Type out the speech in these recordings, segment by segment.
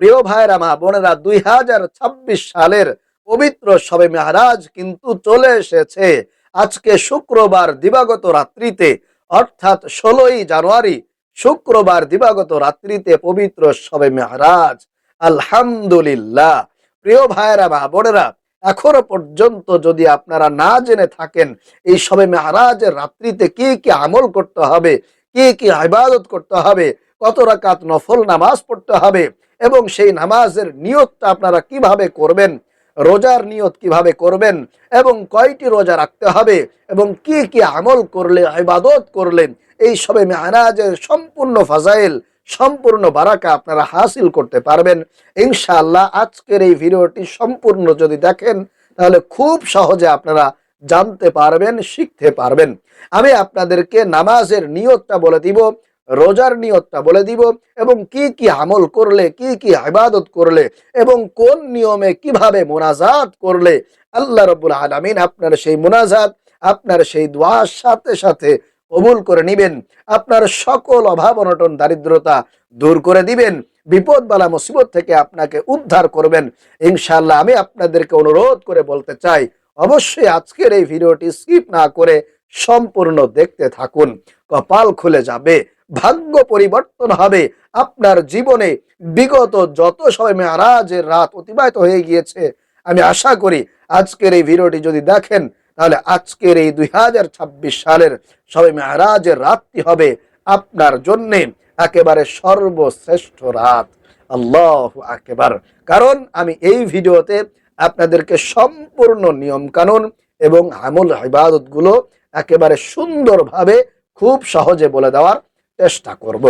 প্রিয় ভাইরা মা বোনেরা, 2026 সালের পবিত্র শবে মেহরাজ কিন্তু চলে এসেছে। আজকে শুক্রবার দিবাগত রাত্রিতে, অর্থাৎ 16ই জানুয়ারি শুক্রবার দিবাগত রাত্রিতে পবিত্র শবে মেহরাজ। আলহামদুলিল্লাহ। প্রিয় ভাইরা মা বোনেরা, এখনো পর্যন্ত যদি আপনারা না জেনে থাকেন এই শবে মেহরাজের রাত্রিতে কি কি আমল করতে হবে, কি কি ইবাদত করতে হবে, কত রাকাত নফল নামাজ পড়তে হবে এবং সেই নামাজের নিয়তটা আপনারা কিভাবে করবেন, রোজার নিয়ত কিভাবে করবেন এবং কয়টি রোজা রাখতে হবে এবং কি কি আমল করলে, ইবাদত করলে এই শবে মেহরাজের সম্পূর্ণ ফাজাইল, সম্পূর্ণ বারাকা আপনারা হাসিল করতে পারবেন ইনশাআল্লাহ। আজকের এই ভিডিওটি সম্পূর্ণ যদি দেখেন তাহলে খুব সহজে আপনারা জানতে পারবেন, শিখতে পারবেন। আমি আপনাদেরকে নামাজের নিয়তটা বলে দিব, রোজার নিয়তটা বলে দিব এবং কি কি আমল করলে, কি কি ইবাদত করলে এবং কোন নিয়মে কিভাবে মুনাজাত করলে আল্লাহ রাব্বুল আলামিন আপনার সেই মুনাজাত, আপনার সেই দোয়ার সাথে সাথে কবুল করে নেবেন, আপনার সকল অভাব অনটন দারিদ্রতা দূর করে দিবেন, বিপদ বালা মুসিবত থেকে আপনাকে উদ্ধার করবেন ইনশাআল্লাহ। আমি আপনাদেরকে অনুরোধ করে বলতে চাই, অবশ্যই আজকের এই ভিডিওটি স্কিপ না করে সম্পূর্ণ দেখতে থাকুন। কপাল খুলে যাবে, ভাগ্য পরিবর্তন হবে আপনার জীবনে। বিগত যত শবে মেরাজের রাত অতিবাহিত হয়ে গিয়েছে, আমি আশা করি আজকের এই ভিডিওটি যদি দেখেন তাহলে আজকের এই 2026 সালের শবে মেরাজের রাতটি হবে আপনার জন্যে একেবারে সর্বশ্রেষ্ঠ রাত। আল্লাহু আকবার। কারণ আমি এই ভিডিওতে আপনাদেরকে সম্পূর্ণ নিয়ম কানুন এবং আমল ইবাদত গুলো একেবারে সুন্দরভাবে খুব সহজে বলে দেওয়ার চেষ্টা করব।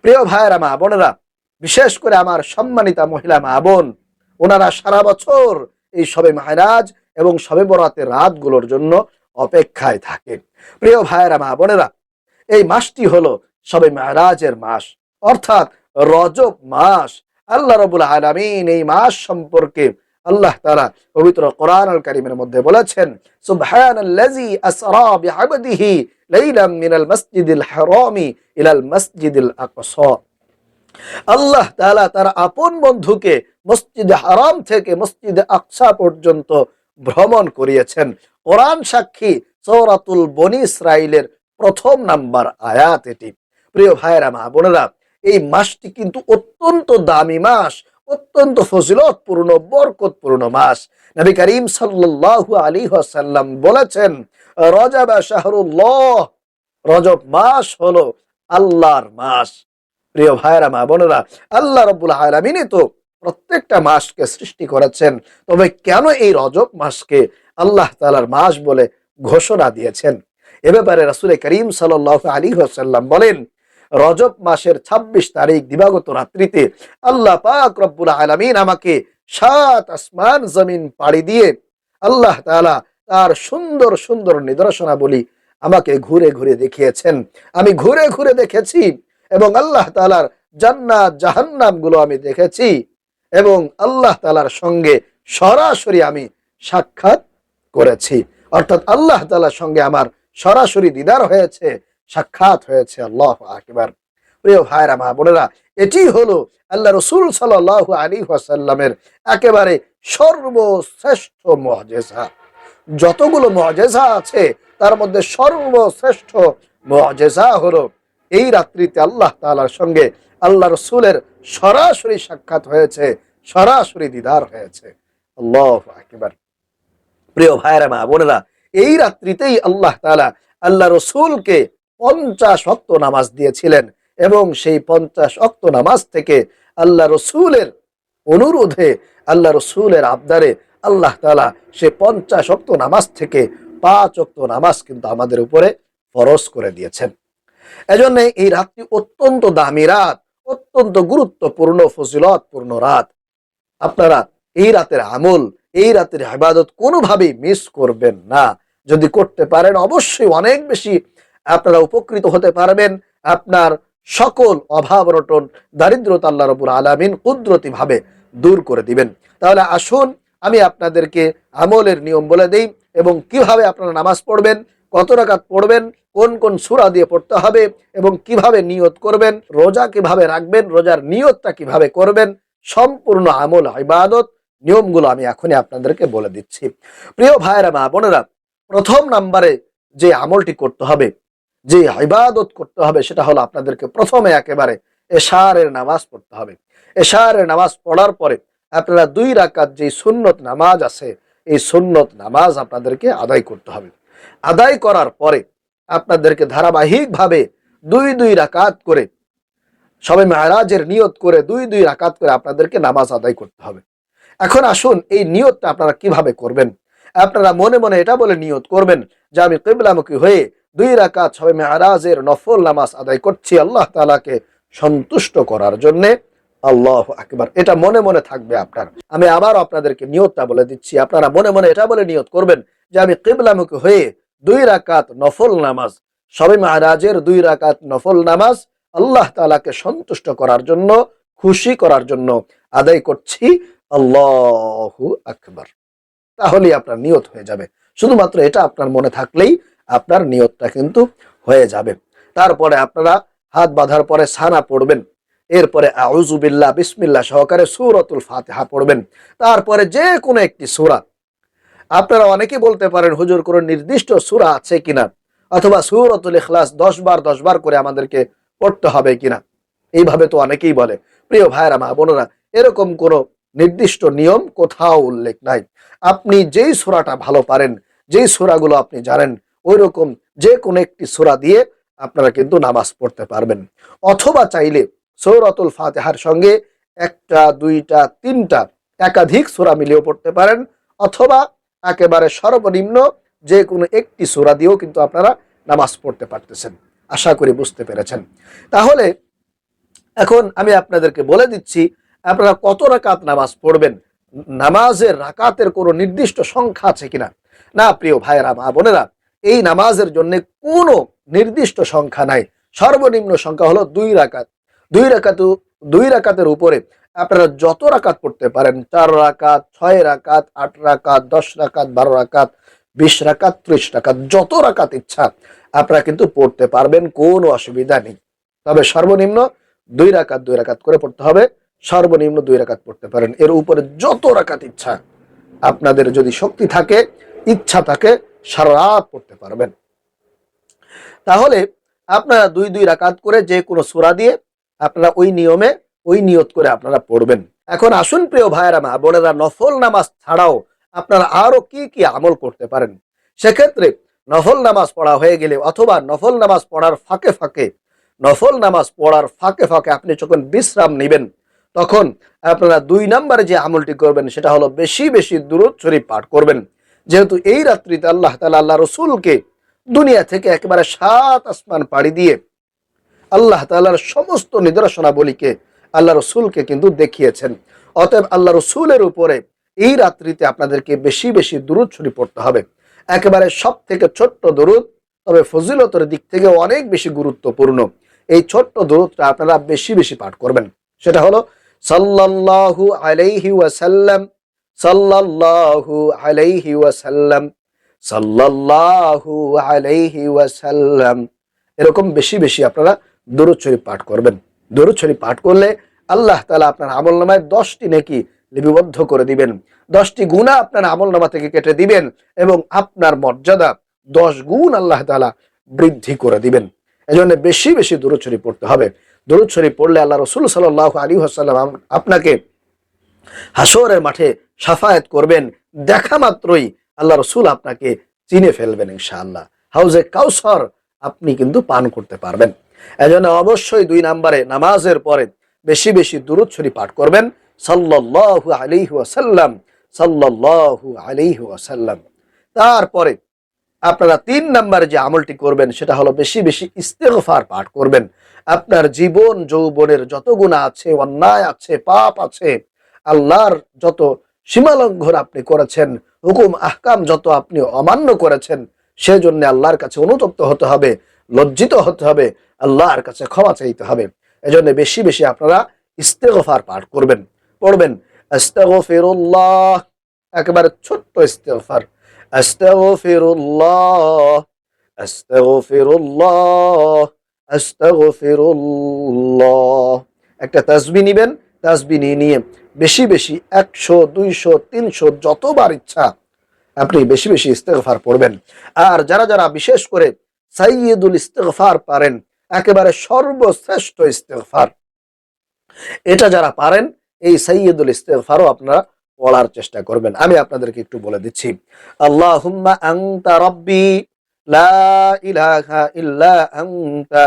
প্রিয় ভাইয়েরা মা বোনেরা, বিশেষ করে আমার সম্মানিতা মহিলা মা বোন, ওনারা সারা বছর এই শবে মেহরাজ এবং শবে বরাতের রাতগুলোর জন্য অপেক্ষায় থাকে। প্রিয় ভাইয়েরা মা বোনেরা, এই মাসটি হলো শবে মেহরাজের মাস, অর্থাৎ রজব মাস। আল্লাহ রাব্বুল আলামিন এই মাস সম্পর্কে আল্লাহ তাআলা পবিত্র কোরআন আল কারীমের মধ্যে বলেছেন, সুবহানাল্লাযী আসরা বিআবদিহি লাইলাম মিনাল মাসজিদিল হারামি ইলাল মাসজিদিল আকসা। আল্লাহ তাআলা তার আপন বন্ধুকে মসজিদে হারাম থেকে মসজিদে আকসা পর্যন্ত ভ্রমণ করিয়েছেন। কোরআন সাক্ষী, সূরাতুল বনী ইসরাইলের প্রথম নাম্বার আয়াত এটি। প্রিয় ভাইয়েরা মা বোনেরা, এই মাসটি কিন্তু অত্যন্ত দামি মাস, অত্যন্ত ফজিলতপূর্ণ, বরকতপূর্ণ মাস। নবী করিম সাল্লাল্লাহু আলাইহি ওয়াসাল্লাম বলেছেন, রজব শাহরুল্লাহ, রজব মাস হলো আল্লাহর মাস। প্রিয় ভাইয়েরা মা বোনেরা, আল্লাহ রাব্বুল আলামিন তো প্রত্যেকটা মাসকে সৃষ্টি করেছেন, তবে কেন এই রজব মাসকে আল্লাহ তাআলার মাস বলে ঘোষণা দিয়েছেন, এ ব্যাপারে রাসূল করিম সাল্লাল্লাহু আলাইহি ওয়াসাল্লাম বলেন, রজব মাসের 26 তারিখ দিবাগত রাত্রিতে আল্লাহ পাক রব্বুল আলামিন আমাকে 7 আসমান জমিন পাড়ি দিয়ে আল্লাহ তাআলা তার সুন্দর সুন্দর নিদর্শনাবলী আমাকে ঘুরে ঘুরে দেখিয়েছেন। আমি ঘুরে ঘুরে দেখেছি এবং আল্লাহ তাআলার জান্নাত জাহান্নাম গুলো আমি দেখেছি এবং আল্লাহ তাআলার সঙ্গে সরাসরি আমি সাক্ষাৎ করেছি। অর্থাৎ আল্লাহ তাআলার সঙ্গে আমার সরাসরি দিদার হয়েছে, সাক্ষাৎ হয়েছে। আল্লাহু আকবার। প্রিয় ভাইরা মা বোনেরা, এটি হলো আল্লাহ রাসূল সাল্লাল্লাহু আলাইহি ওয়াসাল্লামের একেবারে সর্বশ্রেষ্ঠ মুআজিজা। যতগুলো মুআজিজা আছে তার মধ্যে সর্বশ্রেষ্ঠ মুআজিজা হলো এই রাত্রিতে আল্লাহ তাআলার সঙ্গে আল্লাহ রাসূলের সরাসরি সাক্ষাৎ হয়েছে, সরাসরি দিদার হয়েছে। আল্লাহু আকবার। প্রিয় ভাইরা মা বোনেরা, এই রাত্রিতেই আল্লাহ তাআলা আল্লাহ রাসূলকে 50 ওয়াক্ত নামাজ দিয়েছিলেন এবং সেই 50 ওয়াক্ত নামাজ থেকে আল্লাহ রাসূলের অনুরোধে, আল্লাহ রাসূলের আবদারে আল্লাহ তাআলা সে 50 ওয়াক্ত নামাজ থেকে 5 ওয়াক্ত নামাজ কিন্তু আমাদের উপরে ফরজ করে দিয়েছেন। এজন্য এই রাতটি অত্যন্ত দামি রাত, অত্যন্ত গুরুত্বপূর্ণ, ফজিলতপূর্ণ রাত। আপনারা এই রাতের আমল, এই রাতের ইবাদত কোনোভাবেই মিস করবেন না। যদি করতে পারেন অবশ্যই অনেক বেশি আপনারা উপকৃত হতে পারবেন। আপনার সকল অভাব অনটন দারিদ্রতা আল্লাহ রাব্বুল আলামিন কুদরতি ভাবে দূর করে দিবেন। তাহলে আসুন আমি আপনাদেরকে আমলের নিয়ম বলে দেই এবং কিভাবে আপনারা নামাজ পড়বেন, কত রাকাত পড়বেন, কোন কোন সূরা দিয়ে পড়তে হবে এবং কিভাবে নিয়ত করবেন, রোজা কিভাবে রাখবেন, রোজার নিয়তটা কিভাবে করবেন, সম্পূর্ণ আমল ইবাদত নিয়মগুলো আমি এখনই আপনাদেরকে বলে দিচ্ছি। প্রিয় ভাইরা মা বোনেরা, প্রথম নাম্বারে যে আমলটি করতে হবে, যে ইবাদত করতে হবে, সেটা হলো আপনাদেরকে প্রথমে একেবারে এশারের নামাজ পড়তে হবে। এশারের নামাজ পড়ার পরে আপনারা 2 রাকাত যে সুন্নত নামাজ আছে, এই সুন্নত নামাজ আপনাদেরকে আদায় করতে হবে। আদায় করার পরে আপনাদেরকে ধারাবাহিকভাবে 2 রাকাত করে সবে মেরাজের নিয়ত করে 2 রাকাত করে আপনাদেরকে নামাজ আদায় করতে হবে। এখন আসুন এই নিয়তটা আপনারা কিভাবে করবেন। আপনারা মনে মনে এটা বলে নিয়ত করবেন যে আমি কিবলামুখী হয়ে 2 রাকাত সবে মেরাজের নফল নামাজ আদায় করছি আল্লাহ তাআলাকে সন্তুষ্ট করার জন্য। আল্লাহু আকবার, এটা মনে মনে থাকবে আপনার। আমি আবার আপনাদেরকে নিয়তটা বলে দিচ্ছি, আপনারা মনে মনে এটা বলে নিয়ত করবেন যে আমি কিবলামুখী হয়ে 2 রাকাত নফল নামাজ, সবে মেরাজের 2 রাকাত নফল নামাজ আল্লাহ তাআলাকে সন্তুষ্ট করার জন্য, খুশি করার জন্য আদায় করছি। আল্লাহু আকবার, তাহলেই আপনার নিয়ত হয়ে যাবে। শুধুমাত্র এটা আপনার মনে থাকলেই আপনার নিয়তটা কিন্তু হয়ে যাবে। তারপরে আপনারা হাত বাঁধার পরে সানা পড়বেন, এরপরে আউযু বিল্লাহ বিসমিল্লাহ সহকারে সূরাতুল ফাতিহা পড়বেন। তারপরে যে কোনো একটি সূরা, আপনারা অনেকেই বলতে পারেন হুজুর কোনো নির্দিষ্ট সূরা আছে কিনা, অথবা সূরাতুল ইখলাস 10 বার 10 বার করে আমাদেরকে পড়তে হবে কিনা, এইভাবে তো অনেকেই বলে। প্রিয় ভাইরা মা বোনেরা, এরকম কোনো নির্দিষ্ট নিয়ম কোথাও উল্লেখ নাই। আপনি যেই সূরাটা ভালো পারেন, যেই সূরাগুলো আপনি জানেন, ওই রকম যে কোনো একটি সূরা দিয়ে আপনারা কিন্তু নামাজ পড়তে পারবেন। অথবা চাইলে সূরাতুল ফাতিহার সঙ্গে 1টা 2টা 3টা একাধিক সূরা মিলিয়েও পড়তে পারেন, অথবা একেবারে সর্বনিম্ন যে কোনো একটি সূরা দিয়েও কিন্তু আপনারা নামাজ পড়তে পারতেছেন। আশা করি বুঝতে পেরেছেন। তাহলে এখন আমি আপনাদেরকে বলে দিচ্ছি আপনারা কত রাকাত নামাজ পড়বেন। নামাজের রাকাতের কোনো নির্দিষ্ট সংখ্যা আছে কিনা? না প্রিয় ভাইয়েরা মা বোনেরা, এই নামাজের জন্য কোনো নির্দিষ্ট সংখ্যা নাই। সর্বনিম্ন সংখ্যা হলো 2 রাকাত। 2 রাকাত, 2 রাকাতের উপরে আপনারা যত রাকাত পড়তে পারেন, 4 রাকাত, 6 রাকাত, 8 রাকাত, 10 রাকাত, 12 রাকাত, 20 রাকাত, 30 রাকাত, যত রাকাত ইচ্ছা আপনারা কিন্তু পড়তে পারবেন, কোনো অসুবিধা নেই। তবে সর্বনিম্ন 2 রাকাত 2 রাকাত করে পড়তে হবে। সর্বনিম্ন 2 রাকাত পড়তে পারেন, এর উপরে যত রাকাত ইচ্ছা আপনাদের যদি শক্তি থাকে, ইচ্ছা থাকে, সারা রাত পড়তে পারবেন। তাহলে আপনারা 2 রাকাত করে যে কোনো সূরা দিয়ে আপনারা ওই নিয়মে, ওই নিয়ত করে আপনারা পড়বেন। এখন আসুন প্রিয় ভাইয়েরা মা বোনেরা, নফল নামাজ ছাড়াও আপনারা আরো কি কি আমল করতে পারেন। সেক্ষেত্রে নফল নামাজ পড়া হয়ে গেলে, অথবা নফল নামাজ পড়ার ফাঁকে ফাঁকে, নফল নামাজ পড়ার ফাঁকে ফাঁকে আপনি যখন বিশ্রাম নেবেন, তখন আপনারা 2 নম্বরে যে আমলটি করবেন সেটা হলো বেশি বেশি দুরূদ শরীফ পাঠ করবেন। যেহেতু এই রাত্রিতে আল্লাহ তাআলা আল্লাহ রাসূলকে দুনিয়া থেকে একেবারে 7 আসমান পাড়ি দিয়ে আল্লাহ তাআলার সমস্ত নিদর্শনাবলীকে আল্লাহ রাসূলকে কিন্তু দেখিয়েছেন। অতএব আল্লাহ রাসূলের উপরে এই রাত্রিতে আপনাদেরকে বেশি বেশি দুরূদ শরীফ পড়তে হবে। একেবারে সব থেকে ছোট্ট দুরূদ, তবে ফজিলতের দিক থেকে অনেক বেশি গুরুত্বপূর্ণ। এই ছোট্ট দুরূদটা আপনারা বেশি বেশি পাঠ করবেন। সেটা হলো সাল্লাল্লাহু আলাইহি ওয়াসাল্লাম, সাল্লাল্লাহু আলাইহি ওয়াসাল্লাম, সাল্লাল্লাহু আলাইহি ওয়াসাল্লাম। এরকম বেশি বেশি আপনারা দরুদ শরীফ পাঠ করবেন। দরুদ শরীফ পাঠ করলে আল্লাহ তাআলা আপনার আমলনামায় 10টি নেকি লিপিবদ্ধ করে দিবেন, 10টি গুনাহ আপনার আমলনামা থেকে কেটে দিবেন, এবং আপনার মর্যাদা 10 গুণ আল্লাহ তাআলা বৃদ্ধি করে দিবেন। এজন্য বেশি বেশি দরুদ শরীফ পড়তে হবে। দরুদ শরীফ পড়লে আল্লাহ রাসূল সাল্লাল্লাহু আলাইহি ওয়াসাল্লাম আপনাকে হাসরের মাঠে শাফায়াত করবেন। দেখা মাত্রই আল্লাহ রাসূল আপনাকে চিনে ফেলবেন ইনশাআল্লাহ। হাউজে কাউসার আপনি কিন্তু পান করতে পারবেন। এজন্য অবশ্যই 2 নম্বরে নামাজের পরে বেশি বেশি দুরূদ শরীফ পাঠ করবেন, সাল্লাল্লাহু আলাইহি ওয়াসাল্লাম, সাল্লাল্লাহু আলাইহি ওয়াসাল্লাম। তারপরে আপনারা 3 নম্বরে যে আমলটি করবেন সেটা হলো বেশি বেশি ইস্তেগফার পাঠ করবেন। আপনার জীবন যৌবনের যত গুনাহ আছে, অন্যায় আছে, পাপ আছে, আল্লাহর যত সীমালঙ্ঘন আপনি করেছেন, হুকুম আহকাম যত আপনি অমান্য করেছেন, সেজন্য আল্লাহর কাছে অনুতপ্ত হতে হবে, লজ্জিত হতে হবে, আল্লাহর কাছে ক্ষমা চাইতে হবে। এজন্য বেশি বেশি আপনারা ইস্তেগফার পাঠ করবেন, পড়বেন। আস্তাগফিরুল্লাহ, একেবারে ছোট্ট ইস্তেগফার, আস্তাগফিরুল্লাহ, আস্তাগফিরুল্লাহ, আস্তাগফিরুল্লাহ। একটা তাসবিহ নেবেন, তাসবিহ নিয়ে নিয়ে বেশি বেশি 100, 200, 300 যতবার ইচ্ছা আপনি বেশি বেশি ইস্তেগফার পড়বেন। আর যারা যারা বিশেষ করে সাইয়্যিদুল ইস্তেগফার পারেন, একেবারে সর্বশ্রেষ্ঠ ইস্তেগফার, এটা যারা পারেন এই সাইয়্যিদুল ইস্তিগফারও আপনারা পড়ার চেষ্টা করবেন। আমি আপনাদেরকে একটু বলে দিচ্ছি। আল্লাহুম্মা আনতা রাব্বি লা ইলাহা ইল্লা আনতা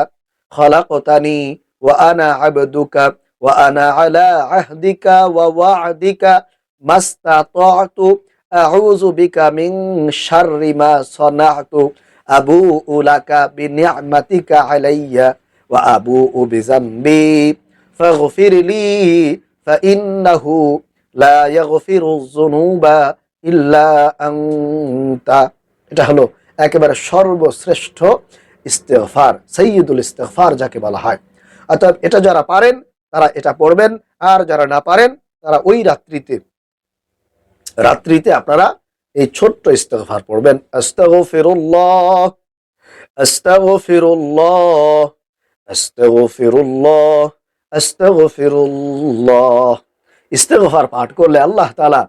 খলাকতানি ওয়া আনা আবদুকা ওয়া আনা আলা আহদিকা ওয়া ওয়া'দিকা মাসতাতা'তু আউযু বিকা মিন শাররি মা সানা'তু আবুউ লাকা বিনি'মাতিকা আলাইয়া ওয়া আবুউ বিযামবি ফাগফির লি ফাইন্নাহু লা ইয়াগফিরুয যুনুবা ইল্লা আনতা। এটা হলো একেবারে সর্বশ্রেষ্ঠ ইস্তেগফার, সাইয়্যিদুল ইস্তেগফার যাকে বলা হয়। অর্থাৎ এটা যারা পারেন তারা এটা পড়বেন, আর যারা না পারেন তারা ওই রাত্রিতে আপনারা এই ছোট্ট ইস্তেগফার পড়বেন। আস্তাগফিরুল্লাহ আস্তাগফিরুল্লাহ আস্তাগফিরুল্লাহ আস্তাগফিরুল্লাহ। ইস্তেগফার পাঠ করলে আল্লাহ তাআলা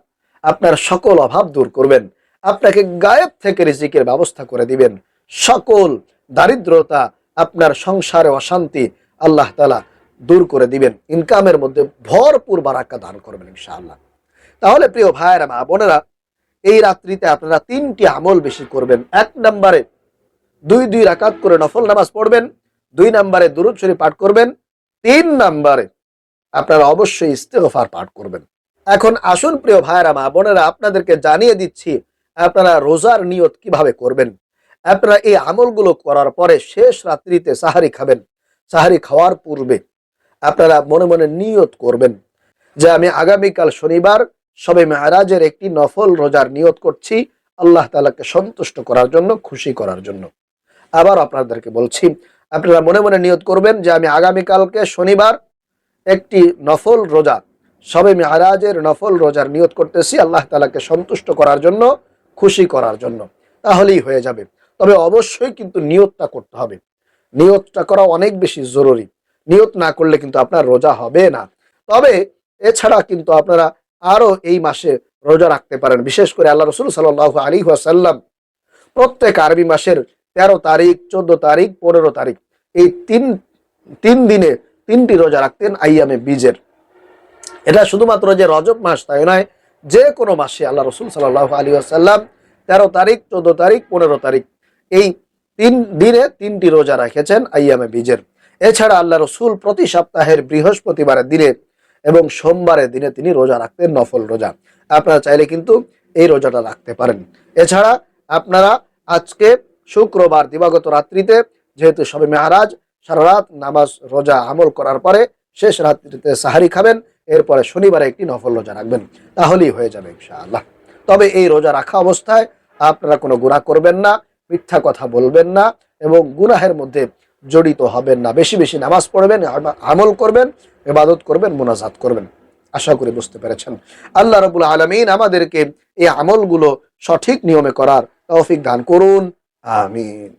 আপনার সকল অভাব দূর করবেন, আপনাকে গায়েব থেকে রিজিকের ব্যবস্থা করে দিবেন, সকল দারিদ্রতা, আপনার সংসারে অশান্তি আল্লাহ তাআলা দূর করে দিবেন, ইনকামের মধ্যে ভরপুর বারাকা দান করবেন ইনশাআল্লাহ। তাহলে প্রিয় ভাইয়েরা মা বোনেরা, এই রাত্রিতে আপনারা 3টি আমল বেশি করবেন। 1 নম্বরে 2 রাকাত করে নফল নামাজ পড়বেন, 2 নম্বরে দুরূদ শরীফ পাঠ করবেন, 3 নম্বরে আপনারা অবশ্যই ইস্তেগফার পাঠ করবেন। এখন আসুন প্রিয় ভাইয়েরা মা বোনেরা, আপনাদেরকে জানিয়ে দিচ্ছি আপনারা রোজার নিয়ত কিভাবে করবেন। আপনারা এই আমলগুলো করার পরে শেষ রাত্রিতে সাহারি খাবেন। সাহারি খাওয়ার পূর্বে আপনারা মনে মনে নিয়ত করবেন যে আমি আগামীকাল শনিবার শবে মেরাজের একটি নফল রোজার নিয়ত করছি, আল্লাহ তাআলাকে সন্তুষ্ট করার জন্য, খুশি করার জন্য। আবার আপনাদেরকে বলছি, আপনারা মনে মনে নিয়ত করবেন যে আমি আগামীকালকে শনিবার একটি নফল রোজা, শবে মেরাজের নফল রোজার নিয়ত করতেছি, আল্লাহ তাআলাকে সন্তুষ্ট করার জন্য, খুশি করার জন্য। তাহলেই হয়ে যাবে। তবে অবশ্যই কিন্তু নিয়তটা করতে হবে। নিয়তটা করা অনেক বেশি জরুরি। নিয়ত না করলে কিন্তু আপনার রোজা হবে না। তবে এছাড়া কিন্তু আপনারা আরো এই মাসে রোজা রাখতে পারেন। বিশেষ করে আল্লাহ রাসূল সাল্লাল্লাহু আলাইহি ওয়াসাল্লাম প্রত্যেক আরবি মাসের 13 তারিখ, 14 তারিখ, 15 তারিখ এই তিন দিনে 3টি রোজা রাখতেন আইয়ামে বীজের। এটা শুধুমাত্র যে রজব মাস তাই নয়, যে কোনো মাসে আল্লাহ রাসূল সাল্লাল্লাহু আলাইহি ওয়াসাল্লাম 13 তারিখ, 14 তারিখ, 15 তারিখ এই 3 দিনে 3টি রোজা রেখেছেন আইয়ামে বীজের। এছাড়া আল্লাহ রাসূল প্রতি সপ্তাহের বৃহস্পতিবারের দিনে এবং সোমবারের দিনে তিনি রোজা রাখতেন, নফল রোজা। আপনারা চাইলে কিন্তু এই রোজাটা রাখতে পারেন। এছাড়া আপনারা আজকে শুক্রবার দিবাগত রাত্রিতে যেহেতু শবে মেরাজ, সারা রাত নামাজ রোজা আমল করার পরে শেষ রাত্রিতে সাহারি খাবেন, এরপরে শনিবারে একটি নফল রোজা রাখবেন, তাহলেই হয়ে যাবে ইনশাআল্লাহ। তবে এই রোজা রাখা অবস্থায় আপনারা কোনো গুনাহ করবেন না, মিথ্যা কথা বলবেন না এবং গুনাহের মধ্যে জড়িত হবেন না। বেশি বেশি নামাজ পড়বেন, আমল করবেন, ইবাদত করবেন, মুনাজাত করবেন। আশা করি বুঝতে পেরেছেন। আল্লাহ রাব্বুল আলামিন আমাদেরকে এই আমলগুলো সঠিক নিয়মে করার তৌফিক দান করুন। আমিন।